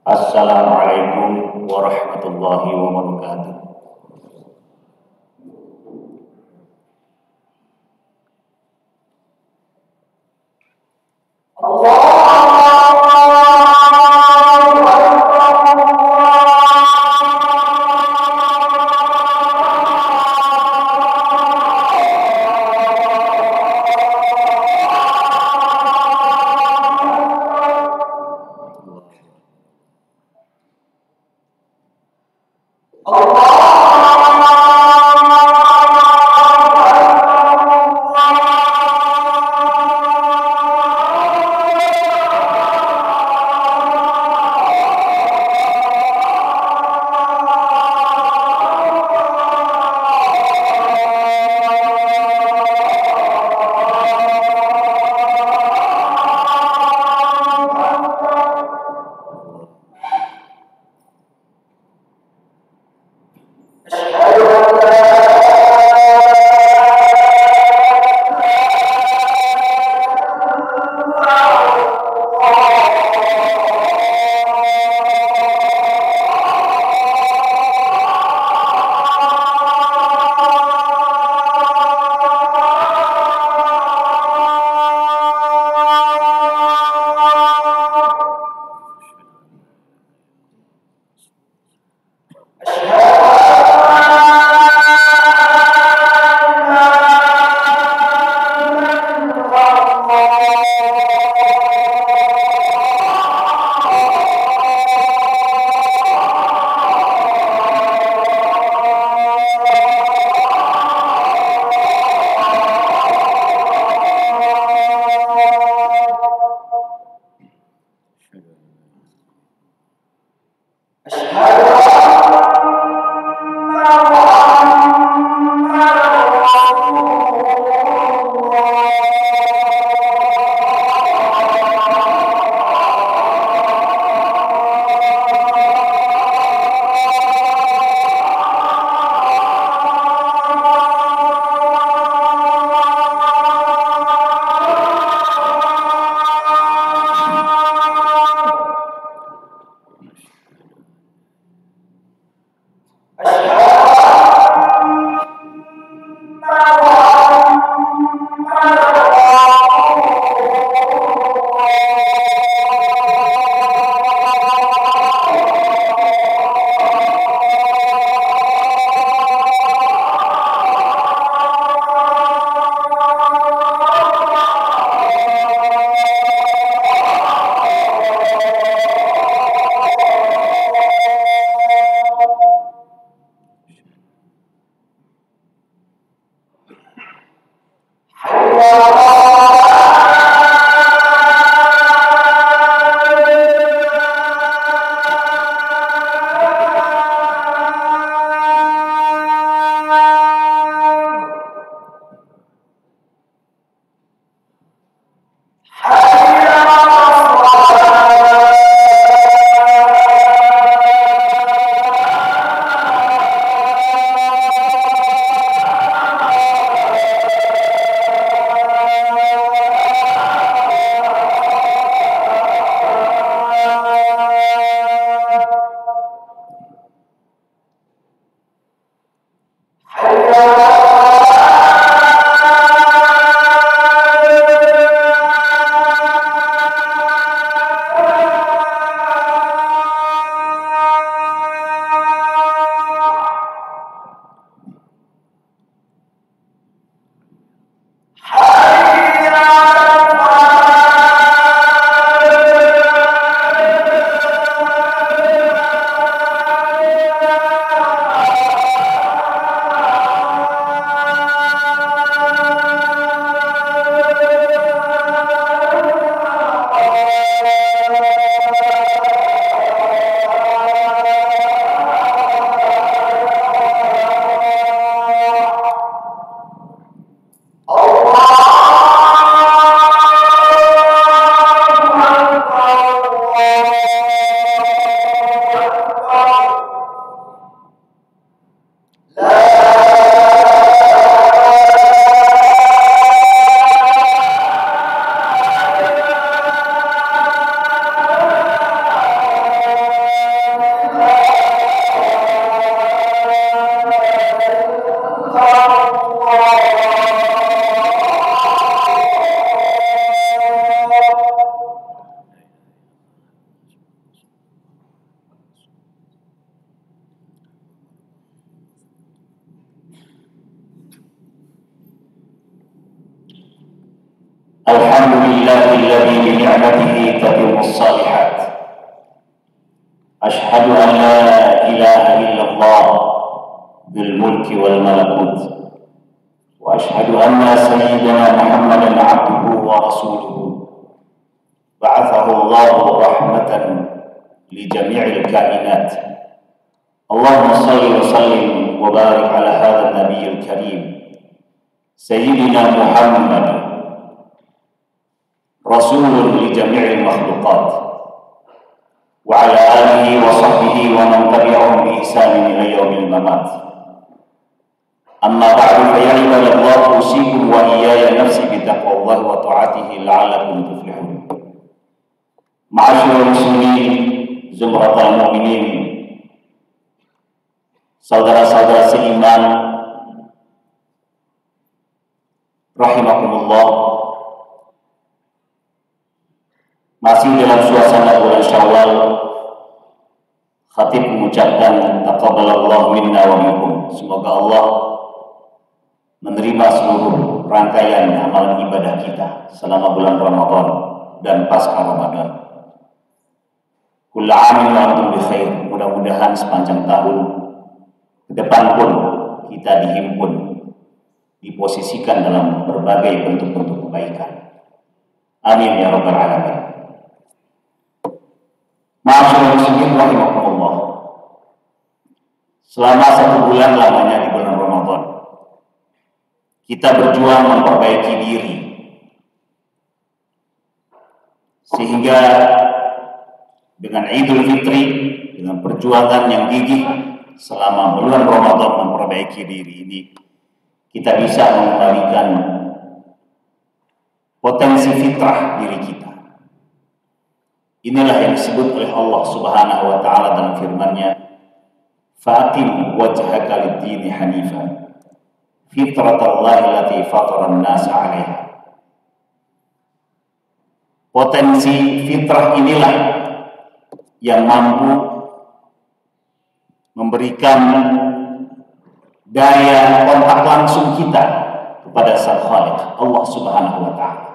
Assalamualaikum warahmatullahi wabarakatuh. Allah لله الذي بنعمته تتم الصالحات. أشهد أن لا إله إلا الله ذو الملك والملكوت، وأشهد أن سيدنا محمدا عبده ورسوله بعثه الله رحمة لجميع الكائنات. اللهم صل وسلم وبارك على هذا النبي الكريم سيدنا محمد رسول لجميع المخلوقات، وعلى آله وصحبه ومن تبعهم بإحسان إلى يوم الممات. أما بعد فيا عباد الله، أوصيكم وإياي نفسي بتقوى الله وطاعته لعلكم تفلحون. Ma'asyiral muslimin, zumratal mu'minin, saudara-saudara seiman rahimakumullah. Masih dalam suasana bulan Syawal, khatib mengucapkan taqabbalallahu minna wa minkum. Semoga Allah menerima seluruh rangkaian amalan ibadah kita selama bulan Ramadan dan pasca Ramadan. Kullu amin wa antum bi khair. Mudah-mudahan sepanjang tahun ke depan pun kita dihimpun, diposisikan dalam berbagai bentuk-bentuk kebaikan. Amin ya rabbal alamin. Ma'asyiral muslimin rahimakumullah. Selama 1 bulan lamanya di bulan Ramadan, kita berjuang memperbaiki diri, sehingga dengan Idul Fitri, dengan perjuangan yang gigih selama bulan Ramadan memperbaiki diri ini, kita bisa mengembalikan potensi fitrah diri kita. Inilah yang disebut oleh Allah Subhanahu wa taala dalam firman-Nya, "Fa'aqim wajhaka lid-dini hanifan, fitratallahi allati fatara an-nasa 'alaiha." Potensi fitrah inilah yang mampu memberikan daya kontak langsung kita kepada Sang Khaliq, Allah Subhanahu wa taala.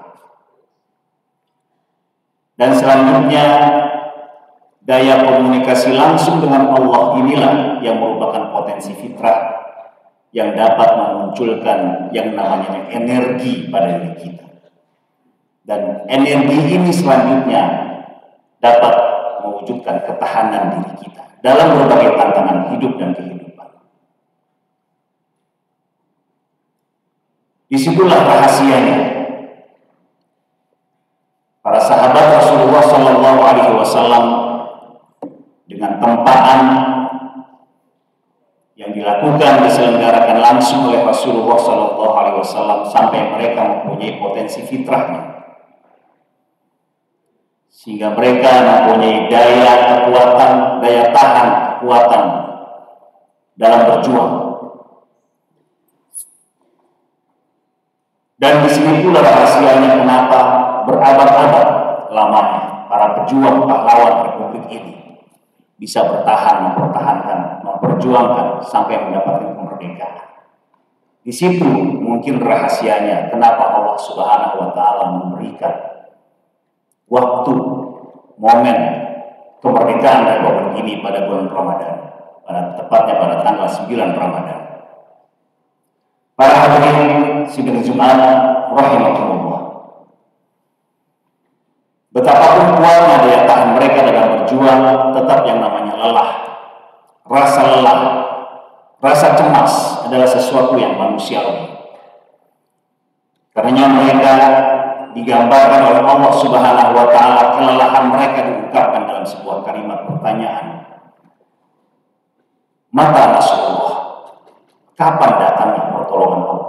Dan selanjutnya, daya komunikasi langsung dengan Allah inilah yang merupakan potensi fitrah yang dapat memunculkan yang namanya energi pada diri kita. Dan energi ini selanjutnya dapat mewujudkan ketahanan diri kita dalam berbagai tantangan hidup dan kehidupan. Disitulah rahasianya. Para sahabat Rasulullah Sallallahu Alaihi Wasallam dengan tempaan yang dilakukan diselenggarakan langsung oleh Rasulullah Sallallahu Alaihi Wasallam sampai mereka mempunyai potensi fitrahnya, sehingga mereka mempunyai daya kekuatan, daya tahan kekuatan dalam berjuang. Dan di sini pula rahasianya kenapa berabad-abad lamanya para pejuang pahlawan Republik ini bisa bertahan, mempertahankan, memperjuangkan sampai mendapatkan kemerdekaan. Di situ mungkin rahasianya kenapa Allah Subhanahu wa taala memberikan waktu, momen kemerdekaan Republik ini pada bulan Ramadan, tepatnya pada tanggal 9 Ramadan. Para hadirin sidang Jumat rahimakumullah. Betapapun kuatnya daya tahan mereka dalam berjuang, tetap yang namanya lelah. Rasa lelah, rasa cemas adalah sesuatu yang manusiawi. Karena mereka digambarkan oleh Allah Subhanahu wa taala, kelelahan mereka diungkapkan dalam sebuah kalimat pertanyaan. Mata Rasulullah, kapan datangnya pertolongan Allah?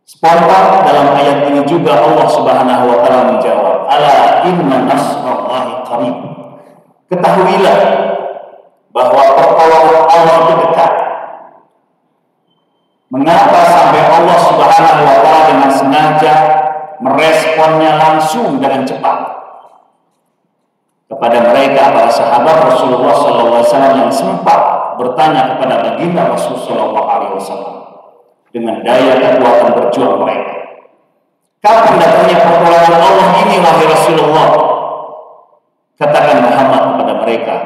Spontan dalam ayat ini juga Allah Subhanahu wa taala menjawab, "Ala inna nasrallahi qarib." Ketahuilah bahwa pertolongan Allah itu dekat. Mengapa sampai Allah Subhanahu wa taala dengan sengaja meresponnya langsung dengan cepat kepada mereka, para sahabat Rasulullah SAW yang sempat bertanya kepada baginda Rasulullah SAW dengan daya kekuatan berjuang mereka. Kapan datangnya pertolongan Allah ini, wahai Rasulullah? Katakan Muhammad kepada mereka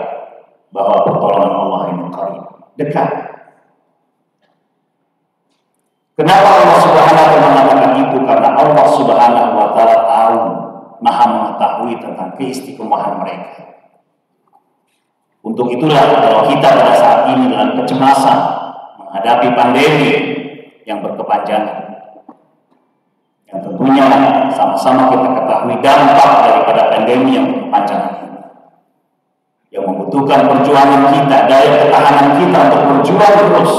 bahwa pertolongan Allah ini qarib, dekat. Kenapa Allah Subhanahu wa taala mengatakan itu? Karena Allah Subhanahu wa taala tahu, Maha mengetahui tentang keistiqomahan mereka. Untuk itulah kalau kita pada saat ini dalam kecemasan menghadapi pandemi yang berkepanjangan, yang tentunya sama-sama kita ketahui dampak daripada pandemi yang berkepanjangan ini, yang membutuhkan perjuangan kita, daya ketahanan kita untuk berjuang terus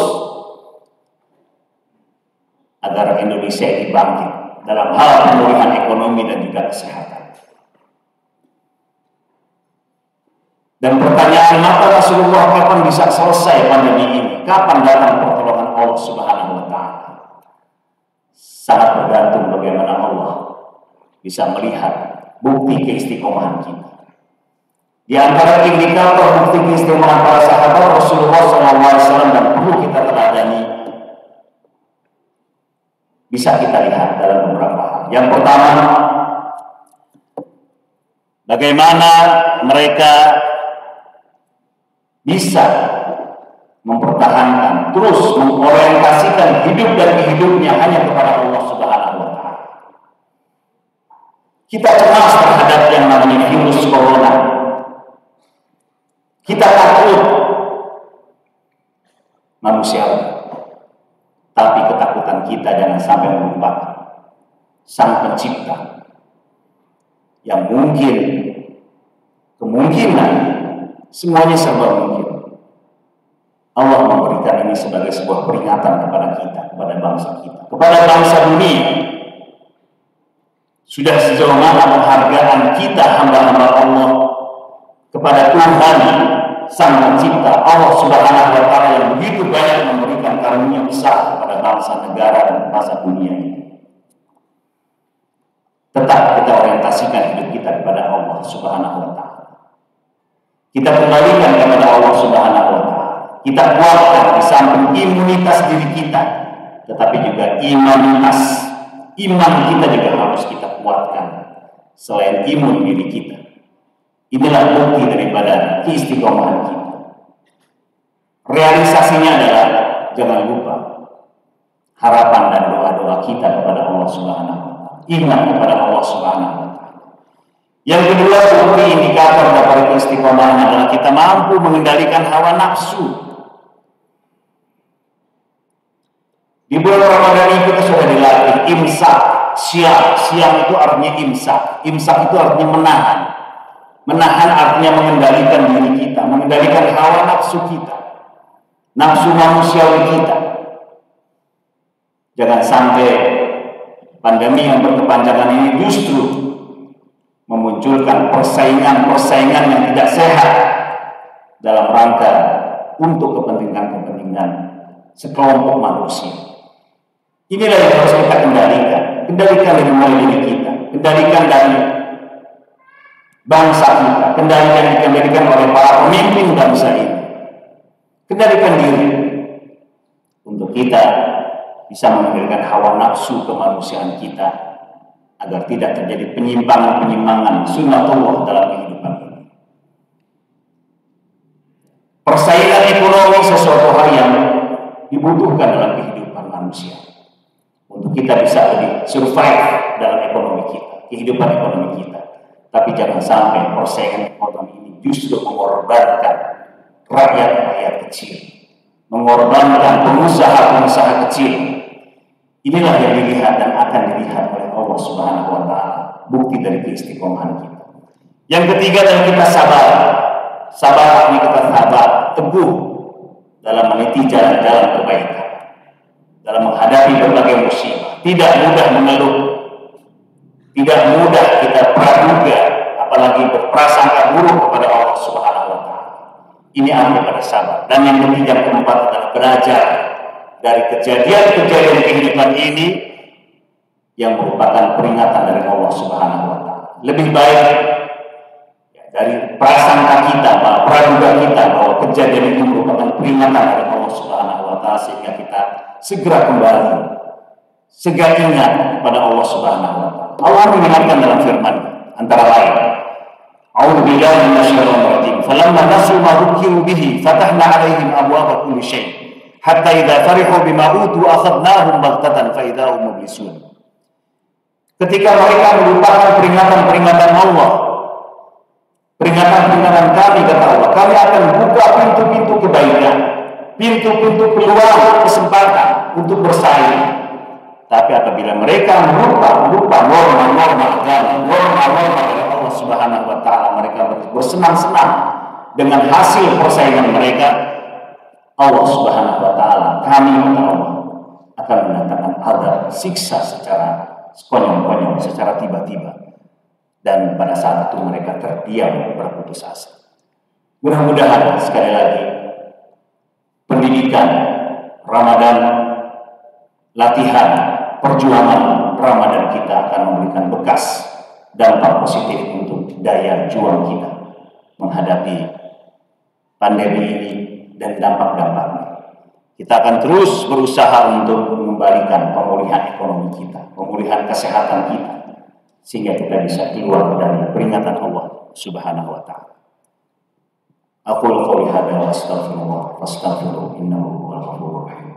agar Indonesia ini bangkit dalam hal pemulihan ekonomi dan juga kesehatan. Dan pertanyaan, maka Rasulullah kapan bisa selesai pandemi ini? Kapan datang pertolongan Allah Subhanahu wa taala? Sangat bergantung bagaimana Allah bisa melihat bukti keistiqomahan kita. Di antara indikator bukti keistiqomahan para sahabat Rasulullah SAW dan perlu kita teladani, bisa kita lihat dalam beberapa hal. Yang pertama, bagaimana mereka bisa mempertahankan, terus mengorientasikan hidup dan hidupnya hanya kepada Allah Subhanahu wa taala. Kita cemas terhadap yang namanya virus corona. Kita takut manusiawi. Tapi ketakutan kita jangan sampai melupakan Sang Pencipta yang mungkin, kemungkinan semuanya serba mungkin. Allah memberikan ini sebagai sebuah peringatan kepada kita, kepada bangsa kita, kepada bangsa dunia. Sudah sejauh mana penghargaan kita hamba-hamba Allah kepada Tuhan Sang Pencipta, Allah Subhanahu wa taala yang begitu banyak memberikan karunia besar kepada bangsa, negara, dan bangsa dunia ini. Tetap kita orientasikan hidup kita kepada Allah Subhanahu wa taala. Kita kembalikan kepada Allah Subhanahu wa taala. Kita kuatkan di samping imunitas diri kita, tetapi juga imanitas. Iman kita juga harus kita kuatkan selain imun diri kita. Inilah bukti daripada keistiqomahan kita. Realisasinya adalah jangan lupa harapan dan doa-doa kita kepada Allah Subhanahu wa taala. Ingat kepada Allah Subhanahu wa taala. Yang kedua, bukti indikator dari keistiqomahan adalah kita mampu mengendalikan hawa nafsu. Di bulan Ramadan ini kita sudah dilatih imsak, siam itu artinya imsak. Imsak itu artinya menahan. Menahan artinya mengendalikan diri kita, mengendalikan hawa nafsu kita, nafsu manusiawi kita. Jangan sampai pandemi yang berkepanjangan ini justru memunculkan persaingan-persaingan yang tidak sehat dalam rangka untuk kepentingan-kepentingan sekelompok manusia. Inilah yang harus kita kendalikan. Kendalikan dari mulai diri kita, kendalikan dari bangsa kita, kendalikan oleh para pemimpin bangsa ini. Kendalikan diri untuk kita bisa mengendalikan hawa nafsu kemanusiaan kita agar tidak terjadi penyimpangan-penyimpangan sunnatullah dalam kehidupan ini. Persaingan ekonomi sesuatu hal yang dibutuhkan dalam kehidupan manusia untuk kita bisa lebih survive dalam ekonomi kita, kehidupan ekonomi kita. Tapi jangan sampai persaingan ekonomi ini justru mengorbankan rakyat-rakyat kecil, mengorbankan pengusaha-pengusaha kecil. Inilah yang dilihat dan akan dilihat oleh Allah Subhanahu wa taala, bukti dari keistiqomahan kita. Yang ketiga, dan kita sabar. Sabar artinya kita sabar, teguh dalam meniti jalan-jalan kebaikan, dalam menghadapi berbagai musibah. Tidak mudah mengeluh, tidak mudah kita praduga, apalagi berprasangka buruk kepada Allah Subhanahu wa taala. Ini arti pada sabar. Dan yang ketiga, keempat adalah belajar dari kejadian-kejadian kehidupan ini yang merupakan peringatan dari Allah Subhanahu wa taala. Lebih baik dari prasangka kita, praduga kita bahwa kejadian itu merupakan peringatan dari Allah Subhanahu wa taala, sehingga kita segera kembali, segera ingat kepada Allah Subhanahu wa taala. Allah mengingatkan dalam firman antara lain, A'udzu billahi minasyaitonir rajim. Falamma nasu ma dzukiru bihi fatahna 'alaihim abwaaba kulli syai' hatta idza farihu bima utu akhadnahum baghtatan fa idza hum mublisun. Ketika mereka melupakan peringatan-peringatan Allah, peringatan-peringatan kami, kata Allah, kami akan buka pintu-pintu kebaikan, pintu-pintu peluang kesempatan untuk bersaing. Tapi apabila mereka lupa norma-norma agama, norma-norma dari Allah Subhanahu wa taala, mereka bersenang-senang dengan hasil persaingan mereka, Allah Subhanahu wa taala, kami Allah akan mendatangkan azab, siksa secara konyol-konyol, secara tiba-tiba. Dan pada saat itu mereka terdiam, berputus asa. Mudah-mudahan sekali lagi pendidikan Ramadan, latihan, perjuangan Ramadan kita akan memberikan bekas dampak positif untuk daya juang kita menghadapi pandemi ini dan dampak-dampaknya. Kita akan terus berusaha untuk mengembalikan pemulihan ekonomi kita, pemulihan kesehatan kita, sehingga kita bisa keluar dari peringatan Allah Subhanahu wa taala. Aqulu qouli hadza wa astaghfirullah fastaghfiruhu innahu huwal ghafurur rahim.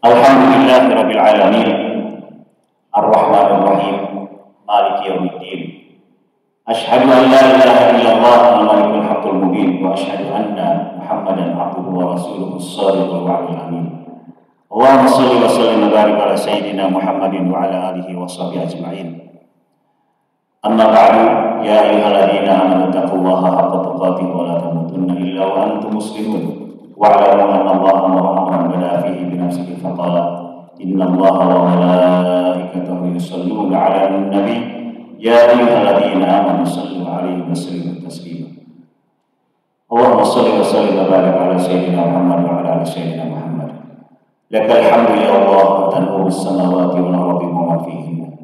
Alhamdulillahirabbil alamin arrahmanir rahim maliki yaumiddin asyhadu an la ilaha illallah al-malikul haqqul mubin wa asyhadu anna muhammadan abduhu wa rasuluhu as-sadiqul wa'dul amin. Allahumma shalli wa sallim wa barik ala sayyidina Muhammadin wa ala alihi wa sahbihi ajma'in. Amma ba'du, ya ayyuhalladzina amanu taqullaha haqqa tuqatih wa la tamutunna illa wa antum muslimun wa'lamu anna Allaha amara amran bada fihi bi nafsihi faqala inna Allaha wa malaikatahu yusalluna 'alan nabi ya ayyuhalladzina amanu sallu 'alaihi wa sallimu taslima. Allahumma shalli wa sallim wa barik ala sayyidina Muhammad wa ala ali sayyidina Muhammad. Lakal hamdu ya Allah tanuru as-samawati wal ardi wa ma fihinna.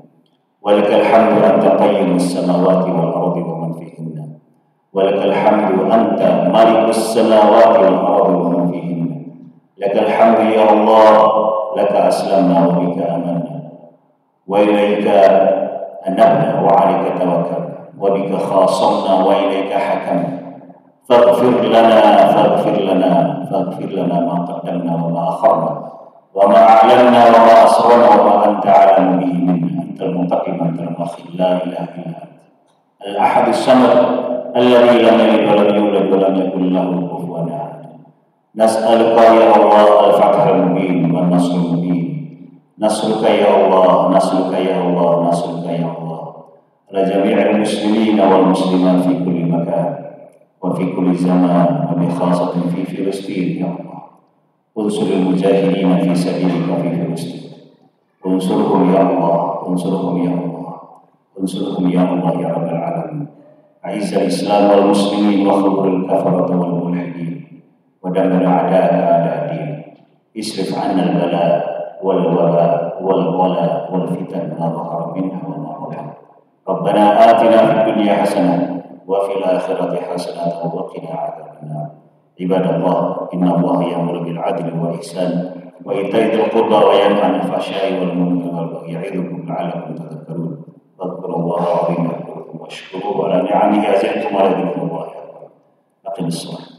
ولك الحمد أنت قيم السماوات والأرض ومن فيهن ولك الحمد أنت مالك السماوات والأرض ومن فيهن لك الحمد يا الله لك أسلمنا وبك آمنا وإليك أنبنا وعليك توكلنا وبك خاصمنا وإليك حكمنا فاغفر لنا ما قدمنا وما أخرنا وما أعلنا وما أسررنا وما أنت أعلم به منا المنتقم أنت المؤخر لا إله إلا أنت الأحد الصمد الذي لم يلد ولم يولد ولم يكن له كفوا أحد. نسألك يا الله الفتح المبين والنصر المبين. نصرك يا الله نصرك يا الله نصرك يا الله على جميع المسلمين والمسلمات في كل مكان وفي كل زمان وبخاصة في فلسطين يا الله. انصر المجاهدين في سبيلك في فلسطين. انصرهم يا الله انصرهم يا الله انصرهم يا الله يا رب العالمين. أعز الإسلام والمسلمين واخذل الكفرة والملحدين ودمر أعداءك أعداء الدين. اصرف عنا البلاء والوباء والغلاء والفتن ما ظهر منها وما بطن. ربنا آتنا في الدنيا حسنة وفي الآخرة حسنة وقنا عذاب النار. عباد الله إن الله يأمر بالعدل والإحسان وإيتاء ذي القربى وينهى عن الفحشاء والمنكر والبغي يعظكم لعلكم تذكرون. فاذكروا الله العظيم يذكركم واشكروه على نعمه يزدكم ولذكر الله أكبر. أقم الصلاة.